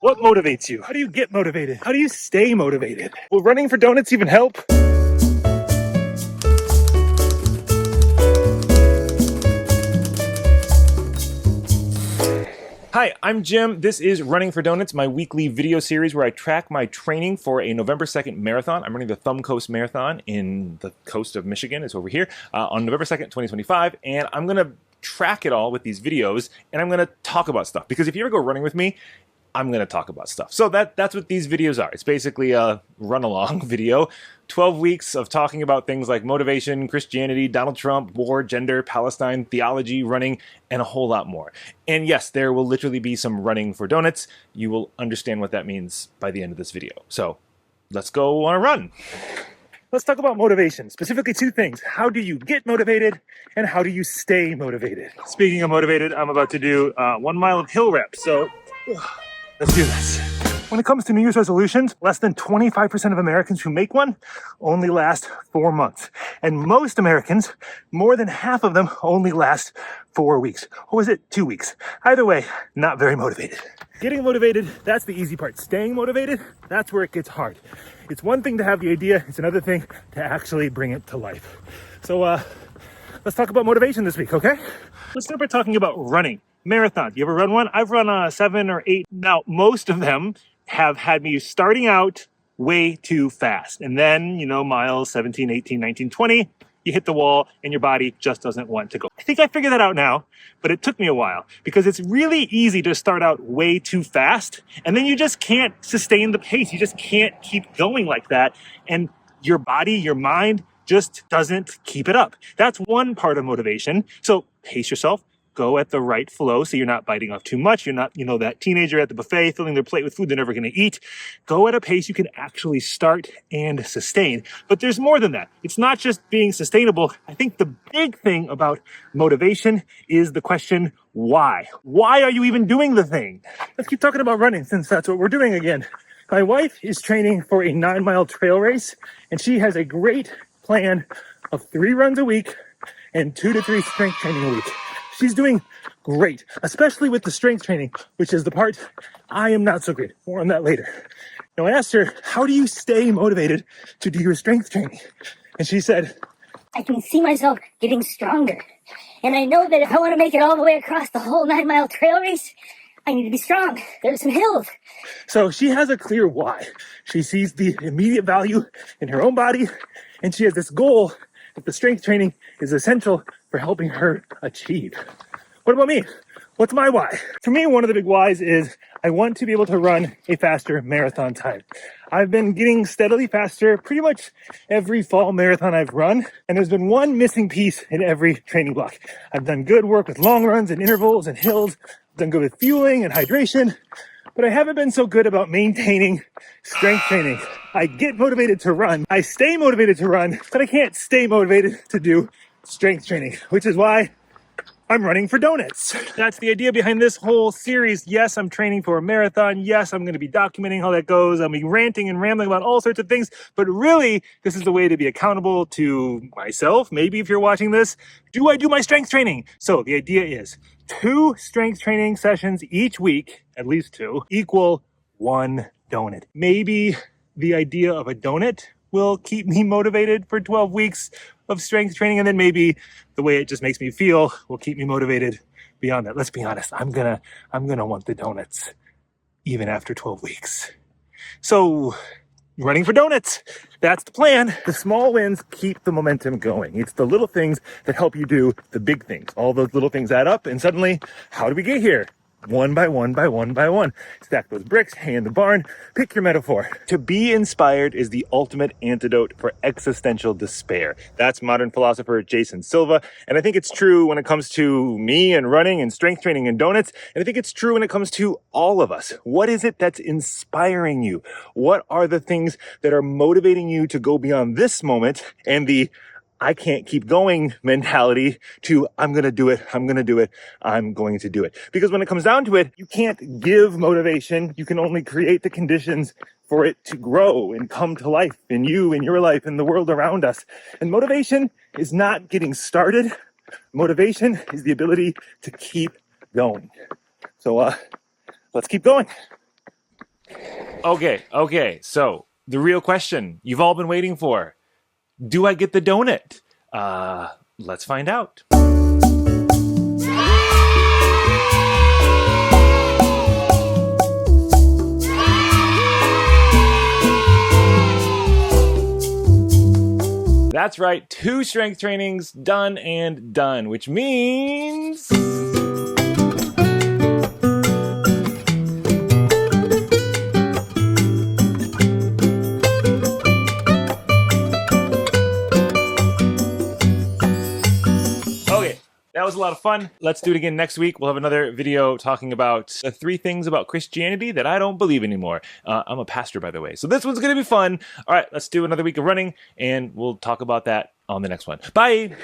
What motivates you? How do you get motivated? How do you stay motivated? Will running for donuts even help? Hi, I'm Jim. This is Running for Donuts, my weekly video series where I track my training for a November 2nd marathon. I'm running the Thumb Coast Marathon in the coast of Michigan. It's over here on November 2nd, 2025. And I'm going to track it all with these videos, and I'm going to talk about stuff. Because if you ever go running with me, I'm going to talk about stuff. So that's what these videos are. It's basically a run-along video. 12 weeks of talking about things like motivation, Christianity, Donald Trump, war, gender, Palestine, theology, running, and a whole lot more. And yes, there will literally be some running for donuts. You will understand what that means by the end of this video. So let's go on a run. Let's talk about motivation, specifically two things. How do you get motivated and how do you stay motivated? Speaking of motivated, I'm about to do 1 mile of hill reps. So let's do this. When it comes to New Year's resolutions, less than 25% of Americans who make one only last 4 months. And most Americans, more than half of them, only last 4 weeks. Or was it 2 weeks? Either way, not very motivated. Getting motivated, that's the easy part. Staying motivated, that's where it gets hard. It's one thing to have the idea, it's another thing to actually bring it to life. So let's talk about motivation this week, okay? Let's start by talking about running. Marathon. You ever run one? I've run 7 or 8. Now, most of them have had me starting out way too fast. And then, miles 17, 18, 19, 20, you hit the wall and your body just doesn't want to go. I think I figured that out now, but it took me a while because it's really easy to start out way too fast. And then you just can't sustain the pace. You just can't keep going like that. And your body, your mind just doesn't keep it up. That's one part of motivation. So pace yourself. Go at the right flow so you're not biting off too much. You're not, that teenager at the buffet filling their plate with food they're never going to eat. Go at a pace you can actually start and sustain. But there's more than that. It's not just being sustainable. I think the big thing about motivation is the question, why? Why are you even doing the thing? Let's keep talking about running since that's what we're doing again. My wife is training for a 9-mile trail race, and she has a great plan of 3 runs a week and 2 to 3 strength training a week. She's doing great, especially with the strength training, which is the part I am not so great. More on that later. Now, I asked her, how do you stay motivated to do your strength training? And she said, I can see myself getting stronger. And I know that if I want to make it all the way across the whole 9-mile trail race, I need to be strong. There's some hills. So she has a clear why. She sees the immediate value in her own body, and she has this goal that the strength training is essential for helping her achieve. What about me? What's my why? For me, one of the big whys is I want to be able to run a faster marathon time. I've been getting steadily faster pretty much every fall marathon I've run, and there's been one missing piece in every training block. I've done good work with long runs and intervals and hills, I've done good with fueling and hydration, but I haven't been so good about maintaining strength training. I get motivated to run, I stay motivated to run, but I can't stay motivated to do strength training, which is why I'm running for donuts. That's the idea behind this whole series. Yes, I'm training for a marathon. Yes, I'm going to be documenting how that goes. I'll be ranting and rambling about all sorts of things, but really, this is the way to be accountable to myself. Maybe if you're watching this, do I do my strength training? So the idea is 2 strength training sessions each week, at least 2, equal 1 donut. Maybe the idea of a donut will keep me motivated for 12 weeks of strength training, and then maybe the way it just makes me feel will keep me motivated beyond that. Let's be honest, I'm gonna want the donuts even after 12 weeks. So running for donuts, that's the plan. The small wins keep the momentum going. It's the little things that help you do the big things. All those little things add up, and suddenly, how do we get here? 1 by 1 by 1 by 1. Stack those bricks, hang in the barn, pick your metaphor. To be inspired is the ultimate antidote for existential despair. That's modern philosopher Jason Silva. And I think it's true when it comes to me and running and strength training and donuts. And I think it's true when it comes to all of us. What is it that's inspiring you? What are the things that are motivating you to go beyond this moment and the I can't keep going mentality to I'm going to do it, I'm going to do it, I'm going to do it. Because when it comes down to it, you can't give motivation. You can only create the conditions for it to grow and come to life in you, in your life, in the world around us. And motivation is not getting started. Motivation is the ability to keep going. So let's keep going. Okay. So the real question you've all been waiting for: do I get the donut? Let's find out. That's right, 2 strength trainings done and done, which means... Okay, that was a lot of fun. Let's do it again next week. We'll have another video talking about the 3 things about Christianity that I don't believe anymore. I'm a pastor, by the way, so this one's going to be fun. All right, let's do another week of running, and we'll talk about that on the next one. Bye!